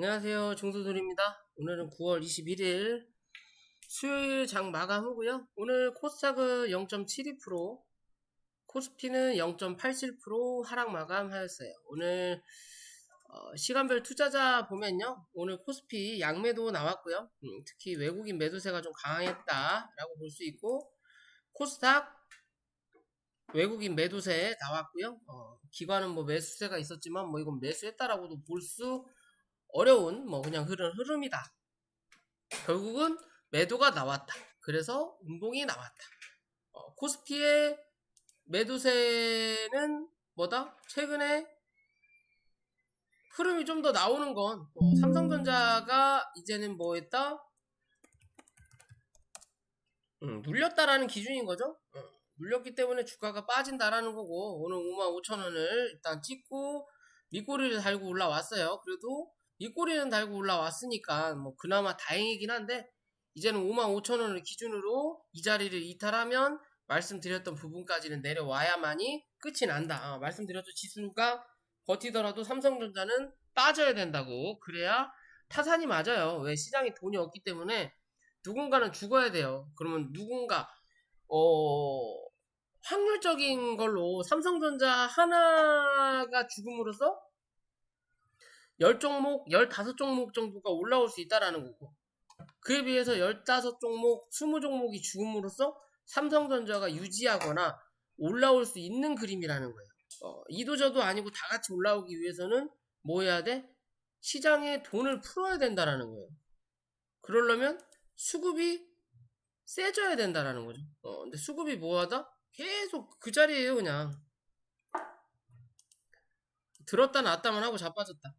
안녕하세요. 종소돌입니다. 오늘은 9월 21일 수요일 장 마감 후고요. 오늘 코스닥은 0.72%, 코스피는 0.87% 하락 마감하였어요. 오늘 시간별 투자자 보면요. 오늘 코스피 양매도 나왔고요. 특히 외국인 매도세가 좀 강했다라고 볼 수 있고, 코스닥 외국인 매도세 나왔고요. 기관은 뭐 매수세가 있었지만 뭐 이건 매수했다라고도 볼 수 어려운 뭐 그냥 흐름이다. 결국은 매도가 나왔다. 그래서 운봉이 나왔다. 코스피의 매도세는 뭐다? 최근에 흐름이 좀 더 나오는 건 삼성전자가 이제는 뭐 했다? 눌렸다라는 기준인 거죠. 눌렸기 때문에 주가가 빠진다라는 거고, 오늘 55,000원을 일단 찍고 밑꼬리를 달고 올라왔어요. 그래도 밑꼬리는 달고 올라왔으니까 뭐 그나마 다행이긴 한데, 이제는 55,000원을 기준으로 이 자리를 이탈하면 말씀드렸던 부분까지는 내려와야만이 끝이 난다. 말씀드렸죠. 지수가 버티더라도 삼성전자는 빠져야 된다고. 그래야 타산이 맞아요. 왜? 시장에 돈이 없기 때문에 누군가는 죽어야 돼요. 그러면 누군가 확률적인 걸로 삼성전자 하나가 죽음으로써 10종목, 15종목 정도가 올라올 수 있다라는 거고, 그에 비해서 15종목, 20종목이 죽음으로써 삼성전자가 유지하거나 올라올 수 있는 그림이라는 거예요. 이도저도 아니고 다 같이 올라오기 위해서는 뭐 해야 돼? 시장에 돈을 풀어야 된다라는 거예요. 그러려면 수급이 세져야 된다라는 거죠. 근데 수급이 뭐하다? 계속 그 자리에요, 그냥. 들었다 놨다만 하고 자빠졌다.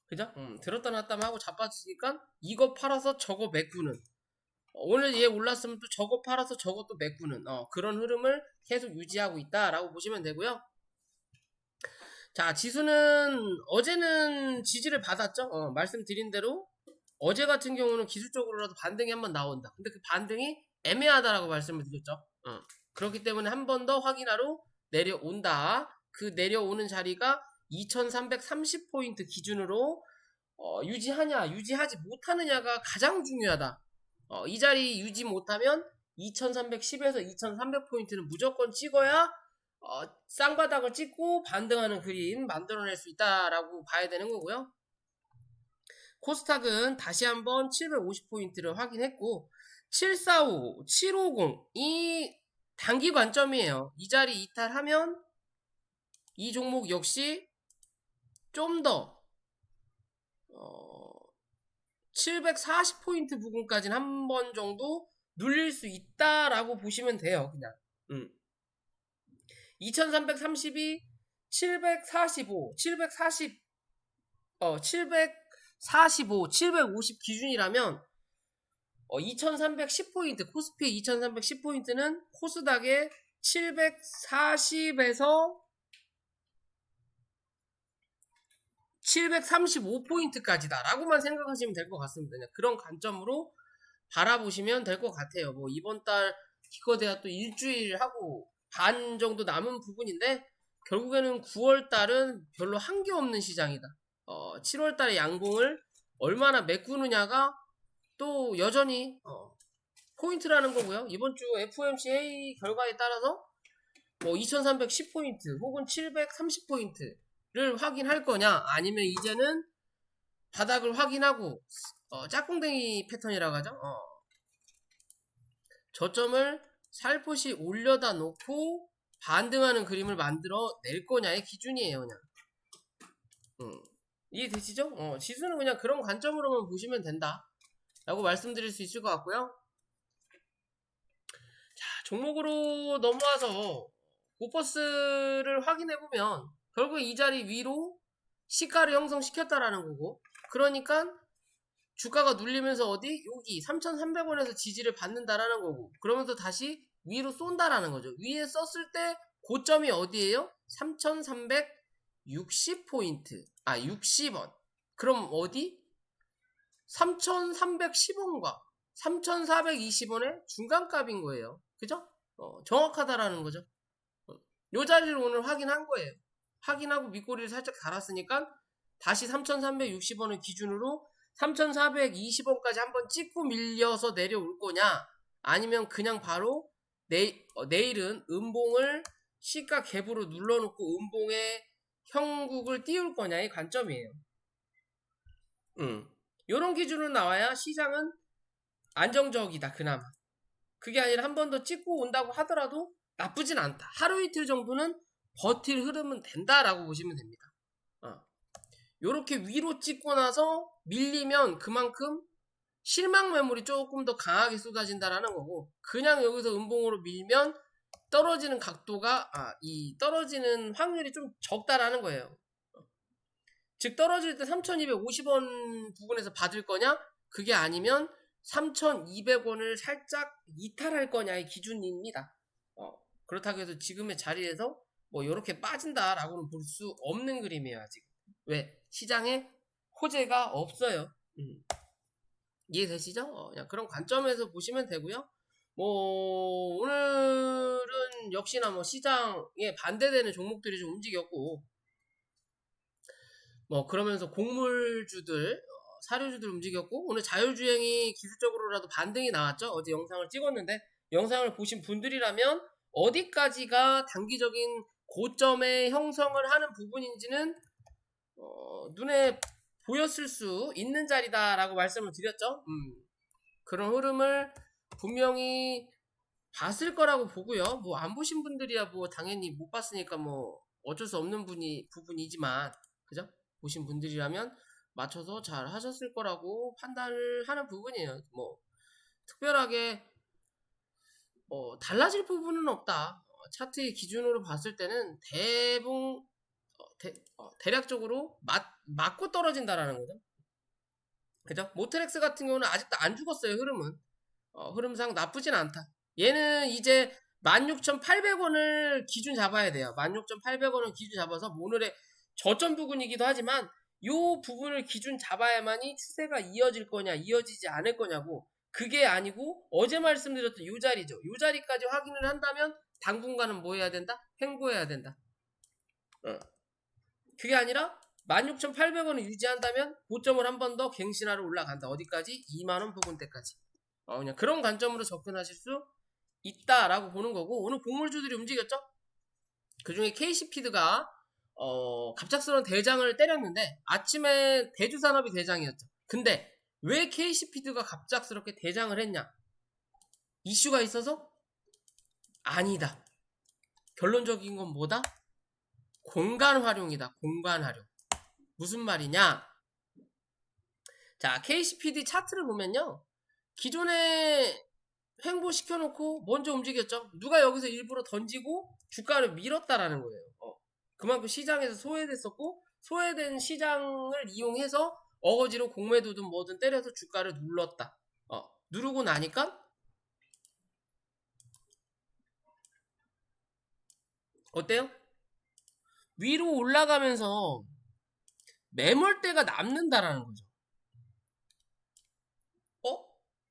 그죠? 들었다 놨다만 하고 자빠지니까 이거 팔아서 저거 메꾸는. 오늘 얘 올랐으면 또 저거 팔아서 저거 또 메꾸는. 그런 흐름을 계속 유지하고 있다라고 보시면 되고요. 자, 지수는 어제는 지지를 받았죠. 말씀드린 대로 어제 같은 경우는 기술적으로라도 반등이 한번 나온다. 근데 그 반등이 애매하다라고 말씀을 드렸죠. 그렇기 때문에 한 번 더 확인하러 내려온다. 그 내려오는 자리가 2330포인트 기준으로 유지하냐 유지하지 못하느냐가 가장 중요하다. 이 자리 유지 못하면 2310에서 2300포인트는 무조건 찍어야 쌍바닥을 찍고 반등하는 그림 만들어낼 수 있다라고 봐야 되는 거고요. 코스닥은 다시 한번 750포인트를 확인했고 745, 750 이 단기 관점이에요. 이 자리 이탈하면 이 종목 역시 좀 더 740포인트 부분까지는 한 번 정도 눌릴 수 있다라고 보시면 돼요. 그냥 2332, 745, 745, 750 기준이라면 2310포인트, 코스피 2310포인트는 코스닥의 740에서 735포인트까지다 라고만 생각하시면 될 것 같습니다. 그런 관점으로 바라보시면 될 것 같아요. 뭐 이번 달 기껏해야 또 일주일 하고 반 정도 남은 부분인데 결국에는 9월 달은 별로 한 게 없는 시장이다. 7월 달에 양봉을 얼마나 메꾸느냐가 또 여전히 포인트라는 거고요. 이번 주 FOMC 회의 결과에 따라서 뭐 2310포인트 혹은 730포인트를 확인할 거냐, 아니면 이제는 바닥을 확인하고 짝꿍댕이 패턴이라고 하죠. 저점을 살포시 올려다 놓고 반등하는 그림을 만들어 낼 거냐의 기준이에요. 그냥 이해되시죠? 지수는 그냥 그런 관점으로만 보시면 된다 라고 말씀드릴 수 있을 것 같고요. 자, 종목으로 넘어와서 고퍼스를 확인해보면 결국 이 자리 위로 시가를 형성시켰다라는 거고, 그러니까 주가가 눌리면서 어디? 여기 3,300원에서 지지를 받는다라는 거고, 그러면서 다시 위로 쏜다라는 거죠. 위에 썼을 때 고점이 어디예요? 3,360포인트. 60원. 그럼 어디? 3,310원과 3,420원의 중간값인 거예요. 그죠? 정확하다라는 거죠. 요 자리를 오늘 확인한 거예요. 확인하고 밑꼬리를 살짝 달았으니까 다시 3,360원을 기준으로 3,420원까지 한번 찍고 밀려서 내려올 거냐, 아니면 그냥 바로 내일은 음봉을 시가 갭으로 눌러놓고 음봉의 형국을 띄울 거냐의 관점이에요. 요런 기준으로 나와야 시장은 안정적이다 그나마. 그게 아니라 한 번 더 찍고 온다고 하더라도 나쁘진 않다. 하루 이틀 정도는 버틸 흐름은 된다라고 보시면 됩니다. 요렇게 위로 찍고 나서 밀리면 그만큼 실망 매물이 조금 더 강하게 쏟아진다라는 거고, 그냥 여기서 음봉으로 밀면 떨어지는 각도가 이 떨어지는 확률이 좀 적다라는 거예요. 즉 떨어질 때 3,250원 부근에서 받을 거냐, 그게 아니면 3,200원을 살짝 이탈할 거냐의 기준입니다. 그렇다고 해서 지금의 자리에서 뭐 이렇게 빠진다라고는 볼 수 없는 그림이에요. 아직. 왜? 시장에 호재가 없어요. 이해되시죠? 그냥 그런 관점에서 보시면 되고요. 뭐 오늘은 역시나 뭐 시장에 반대되는 종목들이 좀 움직였고, 뭐 그러면서 곡물주들, 사료주들 움직였고, 오늘 자율주행이 기술적으로라도 반등이 나왔죠. 어제 영상을 찍었는데, 영상을 보신 분들이라면 어디까지가 단기적인 고점의 형성을 하는 부분인지는 눈에 보였을 수 있는 자리다라고 말씀을 드렸죠. 그런 흐름을 분명히 봤을 거라고 보고요. 뭐 안 보신 분들이야 뭐 당연히 못 봤으니까 뭐 어쩔 수 없는 부분이지만, 그죠? 보신 분들이라면 맞춰서 잘 하셨을 거라고 판단을 하는 부분이에요. 뭐 특별하게 달라질 부분은 없다. 차트의 기준으로 봤을 때는 대략적으로 맞고 떨어진다라는 거죠. 그죠? 모트렉스 같은 경우는 아직도 안 죽었어요. 흐름상 나쁘진 않다. 얘는 이제 16,800원을 기준 잡아야 돼요. 16,800원을 기준 잡아서 오늘의 저점 부분이기도 하지만 요 부분을 기준 잡아야만이 추세가 이어질 거냐 이어지지 않을 거냐고, 그게 아니고 어제 말씀드렸던 요 자리죠. 요 자리까지 확인을 한다면 당분간은 뭐 해야 된다? 횡보해야 된다. 그게 아니라 16,800원을 유지한다면 고점을 한 번 더 갱신하러 올라간다. 어디까지? 2만원 부근대까지. 그냥 그런 관점으로 접근하실 수 있다라고 보는 거고, 오늘 곡물주들이 움직였죠? 그 중에 KC피드가 갑작스러운 대장을 때렸는데 아침에 대주산업이 대장이었죠. 근데 왜 KC피드가 갑작스럽게 대장을 했냐? 이슈가 있어서? 아니다. 결론적인 건 뭐다? 공간 활용이다. 공간 활용. 무슨 말이냐? 자, KCPD 차트를 보면요, 기존에 횡보시켜놓고 먼저 움직였죠. 누가 여기서 일부러 던지고 주가를 밀었다라는 거예요. 그만큼 시장에서 소외됐었고, 소외된 시장을 이용해서 어거지로 공매도든 뭐든 때려서 주가를 눌렀다. 누르고 나니까 어때요? 위로 올라가면서 매물대가 남는다라는 거죠.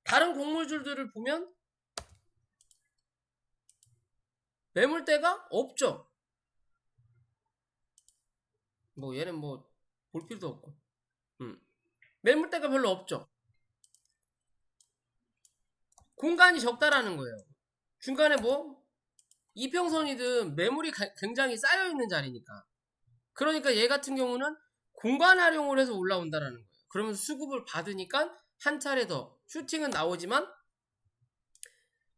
다른 곡물줄들을 보면 매물대가 없죠. 뭐 얘는 뭐 볼 필요도 없고, 매물대가 별로 없죠. 공간이 적다라는 거예요. 중간에 뭐 이평선이든 매물이 굉장히 쌓여있는 자리니까. 그러니까 얘 같은 경우는 공간 활용을 해서 올라온다라는 거예요. 그러면서 수급을 받으니까 한 차례 더 슈팅은 나오지만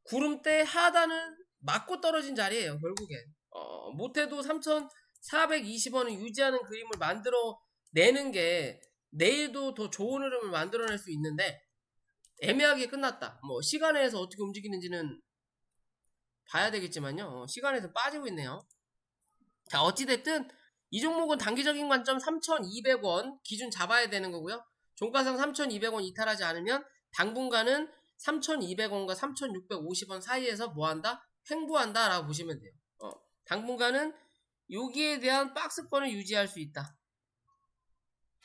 구름대 하단은 맞고 떨어진 자리예요. 결국엔 못해도 3,420원을 유지하는 그림을 만들어 내는 게 내일도 더 좋은 흐름을 만들어낼 수 있는데, 애매하게 끝났다. 뭐 시간에서 어떻게 움직이는지는 봐야 되겠지만요, 시간에서 빠지고 있네요. 자, 어찌됐든 이 종목은 단기적인 관점 3,200원 기준 잡아야 되는 거고요. 종가상 3,200원 이탈하지 않으면 당분간은 3,200원과 3,650원 사이에서 뭐한다? 횡보한다 라고 보시면 돼요. 당분간은 여기에 대한 박스권을 유지할 수 있다.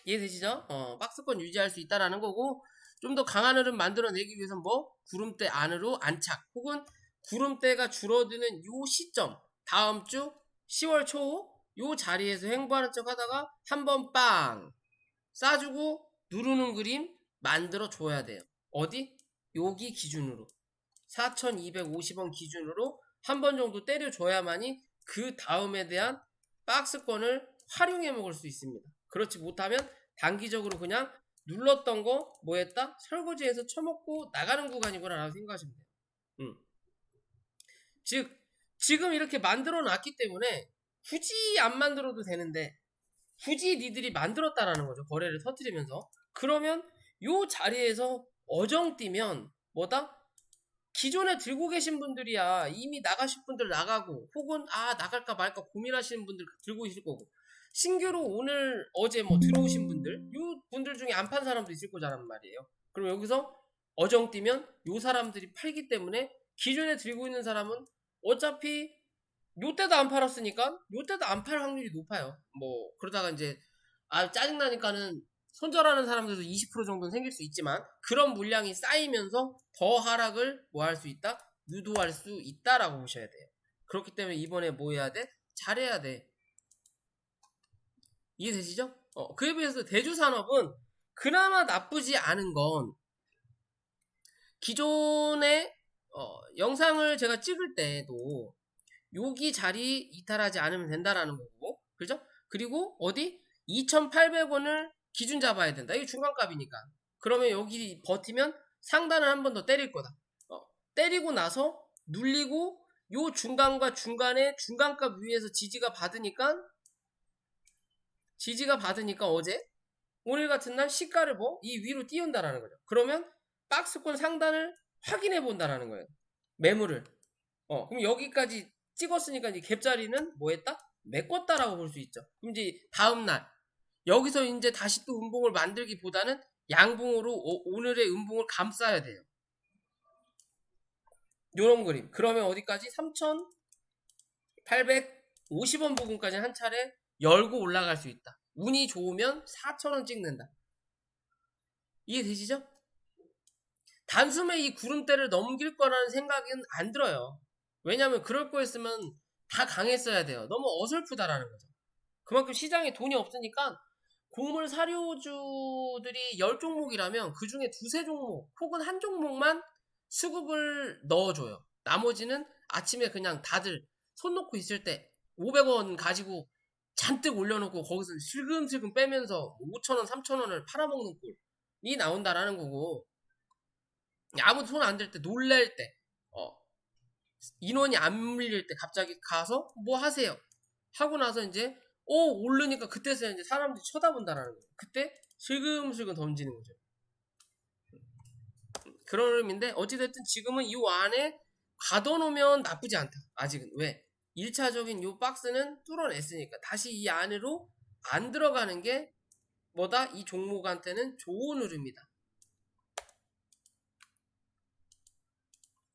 이해되시죠? 박스권 유지할 수 있다라는 거고, 좀 더 강한 흐름 만들어내기 위해서는 뭐 구름대 안으로 안착, 혹은 구름대가 줄어드는 요 시점, 다음 주 10월 초 요 자리에서 횡보하는 척 하다가 한번 빵 싸주고 누르는 그림 만들어 줘야 돼요. 어디? 여기 기준으로 4250원 기준으로 한 번 정도 때려줘야만이 그 다음에 대한 박스권을 활용해 먹을 수 있습니다. 그렇지 못하면 단기적으로 그냥 눌렀던 거 뭐 했다? 설거지해서 쳐먹고 나가는 구간이구나 라고 생각하시면 돼요. 즉 지금 이렇게 만들어 놨기 때문에 굳이 안 만들어도 되는데 굳이 니들이 만들었다라는 거죠. 거래를 터뜨리면서. 그러면 요 자리에서 어정뛰면 뭐다? 기존에 들고 계신 분들이야 이미 나가실 분들 나가고 혹은 나갈까 말까 고민하시는 분들 들고 있을 거고 신규로 오늘 어제 뭐 들어오신 분들 요 분들 중에 안 판 사람도 있을 거잖아 말이에요. 그럼 여기서 어정뛰면 요 사람들이 팔기 때문에 기존에 들고 있는 사람은 어차피 요때도 안 팔았으니까 요때도 안 팔 확률이 높아요. 뭐 그러다가 이제 짜증나니까는 손절하는 사람들도 20% 정도는 생길 수 있지만 그런 물량이 쌓이면서 더 하락을 뭐 할 수 있다? 유도할 수 있다라고 보셔야 돼요. 그렇기 때문에 이번에 뭐 해야 돼? 잘해야 돼. 이해되시죠? 그에 비해서 대주산업은 그나마 나쁘지 않은 건 기존에 영상을 제가 찍을 때도 여기 자리 이탈하지 않으면 된다라는 거고 그죠? 그리고 어디? 2,800원을 기준 잡아야 된다. 이게 중간값이니까. 그러면 여기 버티면 상단을 한 번 더 때릴 거다. 때리고 나서 눌리고 요 중간과 중간에 중간값 위에서 지지가 받으니까 어제 오늘 같은 날 시가를 이 위로 띄운다라는 거죠. 그러면 박스권 상단을 확인해 본다라는 거예요. 매물을. 그럼 여기까지 찍었으니까 이제 갭자리는 뭐 했다? 메꿨다라고 볼 수 있죠. 그럼 이제 다음날 여기서 이제 다시 또 음봉을 만들기보다는 양봉으로 오늘의 음봉을 감싸야 돼요. 요런 그림. 그러면 어디까지? 3,850원 부분까지 한 차례 열고 올라갈 수 있다. 운이 좋으면 4,000원 찍는다. 이해되시죠? 단숨에 이 구름대를 넘길 거라는 생각은 안 들어요. 왜냐면 그럴 거였으면 다 강했어야 돼요. 너무 어설프다라는 거죠. 그만큼 시장에 돈이 없으니까 곡물 사료주들이 10종목이라면 그 중에 두세 종목 혹은 한 종목만 수급을 넣어줘요. 나머지는 아침에 그냥 다들 손 놓고 있을 때 500원 가지고 잔뜩 올려놓고 거기서 슬금슬금 빼면서 5,000원, 3,000원을 팔아먹는 꼴이 나온다라는 거고 아무도 손 안 댈 때 놀랄 때 인원이 안 밀릴 때 갑자기 가서 뭐 하세요 하고 나서 이제 오르니까 그때서야 이제 사람들이 쳐다본다라는 거예요. 그때 슬금슬금 던지는 거죠. 그런 의미인데 어찌됐든 지금은 이 안에 가둬놓으면 나쁘지 않다. 아직은. 왜? 1차적인 요 박스는 뚫어냈으니까 다시 이 안으로 안 들어가는 게 뭐다? 이 종목한테는 좋은 흐름이다.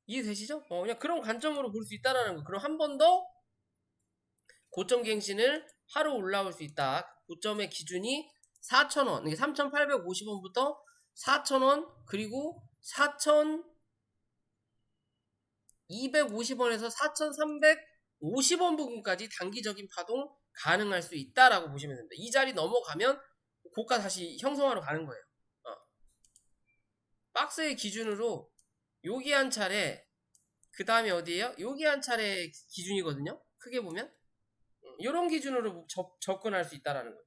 이해되시죠? 그냥 그런 관점으로 볼 수 있다라는 거. 그럼 한 번 더 고점 갱신을 하루 올라올 수 있다. 고점의 기준이 4,000원. 이게 3,850원부터 4,000원 그리고 4,250원에서 4,350원 부분까지 단기적인 파동 가능할 수 있다라고 보시면 됩니다. 이 자리 넘어가면 고가 다시 형성하러 가는 거예요. 박스의 기준으로 여기 한 차례 그 다음에 어디에요? 여기 한 차례 기준이거든요. 크게 보면 이런 기준으로 접근할 수 있다라는 거예요.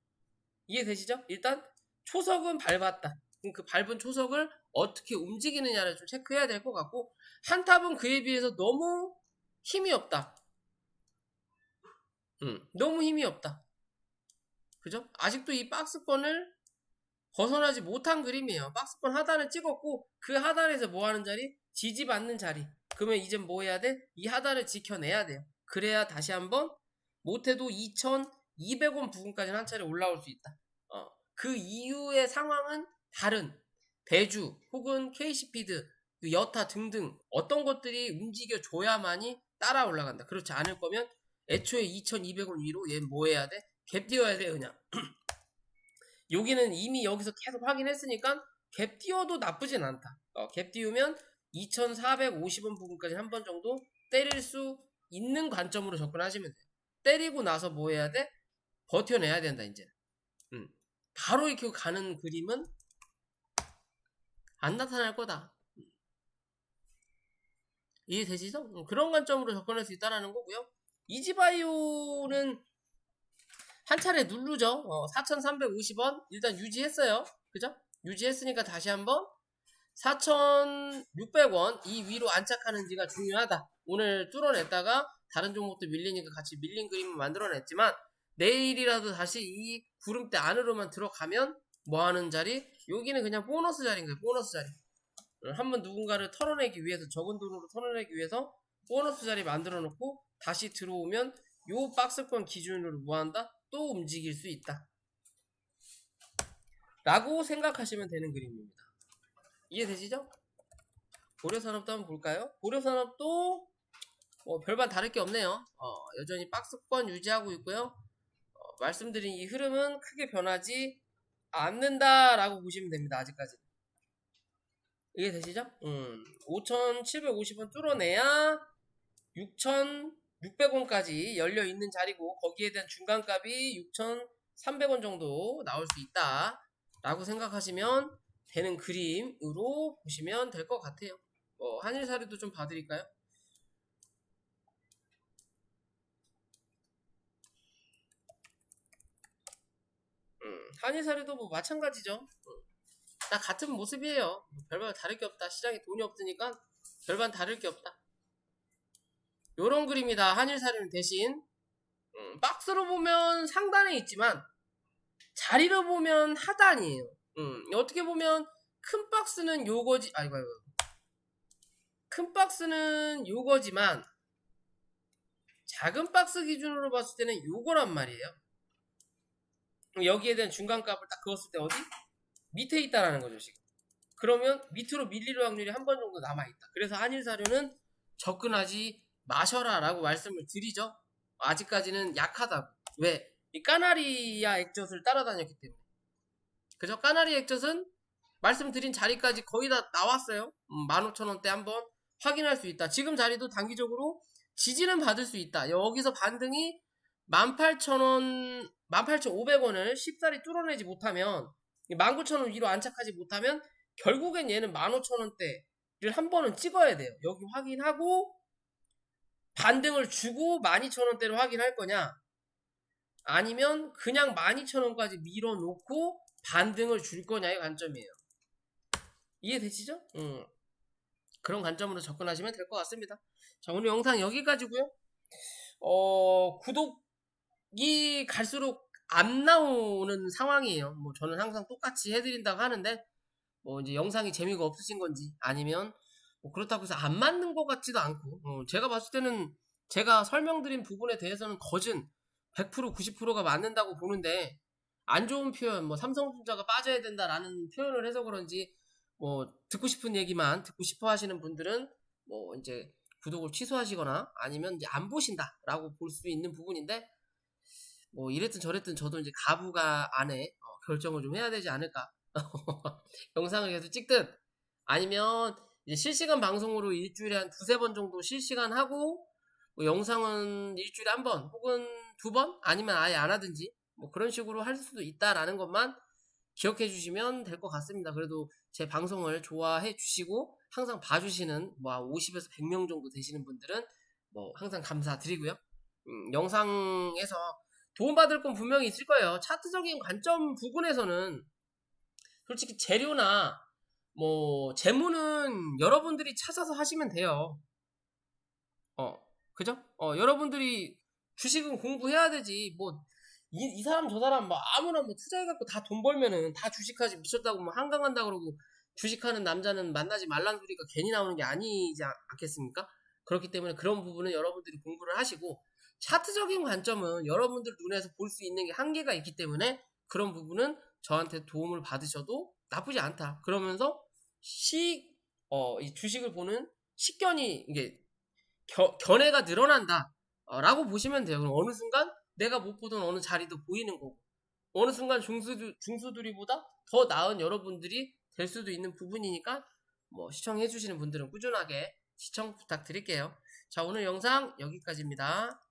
이해되시죠? 일단 초석은 밟았다. 그럼 그 밟은 초석을 어떻게 움직이느냐를 좀 체크해야 될 것 같고 한탑은 그에 비해서 너무 힘이 없다. 너무 힘이 없다. 그죠? 아직도 이 박스권을 벗어나지 못한 그림이에요. 박스권 하단을 찍었고 그 하단에서 뭐 하는 자리? 지지받는 자리. 그러면 이제 뭐 해야 돼? 이 하단을 지켜내야 돼요. 그래야 다시 한번 못해도 2,200원 부근까지는 한 차례 올라올 수 있다. 그 이후의 상황은 다른 대주 혹은 KC피드, 여타 등등 어떤 것들이 움직여줘야만이 따라 올라간다. 그렇지 않을 거면 애초에 2,200원 위로 얘 뭐 해야 돼? 갭 띄워야 돼 그냥. 여기는 이미 여기서 계속 확인했으니까 갭 띄워도 나쁘진 않다. 갭 띄우면 2,450원 부분까지 한 번 정도 때릴 수 있는 관점으로 접근하시면 돼요. 때리고 나서 뭐 해야 돼? 버텨내야 된다 이제. 바로 이렇게 가는 그림은 안 나타날 거다. 이해되시죠? 그런 관점으로 접근할 수 있다는 거고요. 이지바이오는 한 차례 누르죠. 4,350원 일단 유지했어요. 그죠? 유지했으니까 다시 한번 4,600원 이 위로 안착하는지가 중요하다. 오늘 뚫어냈다가 다른 종목도 밀리니까 같이 밀린 그림을 만들어냈지만 내일이라도 다시 이 구름대 안으로만 들어가면 뭐하는 자리? 여기는 그냥 보너스 자리인 거예요. 보너스 자리. 한번 누군가를 털어내기 위해서 적은 돈으로 털어내기 위해서 보너스 자리 만들어 놓고 다시 들어오면 요 박스권 기준으로 뭐한다? 또 움직일 수 있다 라고 생각하시면 되는 그림입니다. 이해되시죠? 고려산업도 한번 볼까요? 고려산업도 별반 다를 게 없네요. 여전히 박스권 유지하고 있고요. 말씀드린 이 흐름은 크게 변하지 않는다라고 보시면 됩니다. 아직까지. 이해되시죠? 5,750원 뚫어내야 6,600원까지 열려있는 자리고 거기에 대한 중간값이 6,300원 정도 나올 수 있다 라고 생각하시면 되는 그림으로 보시면 될 것 같아요. 한일사료도 좀 봐드릴까요? 한일사료도 뭐 마찬가지죠. 다 같은 모습이에요. 별반 다를 게 없다. 시장에 돈이 없으니까 별반 다를 게 없다. 요런 그림이다. 한일사료는 대신 박스로 보면 상단에 있지만 자리로 보면 하단이에요. 어떻게 보면 큰 박스는 요거지. 아이고. 큰 박스는 요거지만 작은 박스 기준으로 봤을 때는 요거란 말이에요. 여기에 대한 중간값을 딱 그었을 때 어디? 밑에 있다라는 거죠, 지금. 그러면 밑으로 밀릴 확률이 한 번 정도 남아있다. 그래서 한일사료는 접근하지 마셔라 라고 말씀을 드리죠. 아직까지는 약하다고. 왜? 이 까나리아 액젓을 따라다녔기 때문에. 그죠? 까나리 액젓은 말씀드린 자리까지 거의 다 나왔어요. 15,000원대 한번 확인할 수 있다. 지금 자리도 단기적으로 지지는 받을 수 있다. 여기서 반등이 18,000원, 18,500원을 쉽사리 뚫어내지 못하면 19,000원 위로 안착하지 못하면 결국엔 얘는 15,000원대를 한 번은 찍어야 돼요. 여기 확인하고 반등을 주고 12,000원대를 확인할 거냐 아니면 그냥 12,000원까지 밀어놓고 반등을 줄 거냐의 관점이에요. 이해되시죠? 그런 관점으로 접근하시면 될 것 같습니다. 자, 오늘 영상 여기까지고요. 구독이 갈수록 안 나오는 상황이에요. 뭐 저는 항상 똑같이 해드린다고 하는데 뭐 이제 영상이 재미가 없으신 건지 아니면 뭐 그렇다고 해서 안 맞는 것 같지도 않고 제가 봤을 때는 제가 설명드린 부분에 대해서는 거진 100% 90%가 맞는다고 보는데 안 좋은 표현 뭐 삼성전자가 빠져야 된다라는 표현을 해서 그런지 뭐 듣고 싶은 얘기만 듣고 싶어 하시는 분들은 뭐 이제 구독을 취소하시거나 아니면 이제 안 보신다라고 볼 수 있는 부분인데 뭐 이랬든 저랬든 저도 이제 가부가 안에 결정을 좀 해야 되지 않을까. 영상을 계속 찍든 아니면 이제 실시간 방송으로 일주일에 한 두세 번 정도 실시간 하고 뭐 영상은 일주일에 한 번 혹은 두 번 아니면 아예 안 하든지 뭐 그런 식으로 할 수도 있다라는 것만 기억해 주시면 될 것 같습니다. 그래도 제 방송을 좋아해 주시고 항상 봐주시는 뭐 50에서 100명 정도 되시는 분들은 뭐 항상 감사드리고요. 영상에서 도움받을 건 분명히 있을 거예요. 차트적인 관점 부분에서는 솔직히 재료나 뭐 재무는 여러분들이 찾아서 하시면 돼요. 그죠? 여러분들이 주식은 공부해야 되지. 뭐 이 사람 저 사람 뭐 아무나 뭐 투자해갖고 다 돈 벌면은 다 주식하지 미쳤다고 뭐 한강한다 그러고 주식하는 남자는 만나지 말란 소리가 괜히 나오는 게 아니지 않겠습니까? 그렇기 때문에 그런 부분은 여러분들이 공부를 하시고 차트적인 관점은 여러분들 눈에서 볼 수 있는 게 한계가 있기 때문에 그런 부분은 저한테 도움을 받으셔도 나쁘지 않다. 그러면서 이 주식을 보는 식견이 이게 견해가 늘어난다. 라고 보시면 돼요. 그럼 어느 순간 내가 못 보던 어느 자리도 보이는 거고 어느 순간 중수들이보다 더 나은 여러분들이 될 수도 있는 부분이니까 뭐 시청해 주시는 분들은 꾸준하게 시청 부탁드릴게요. 자, 오늘 영상 여기까지입니다.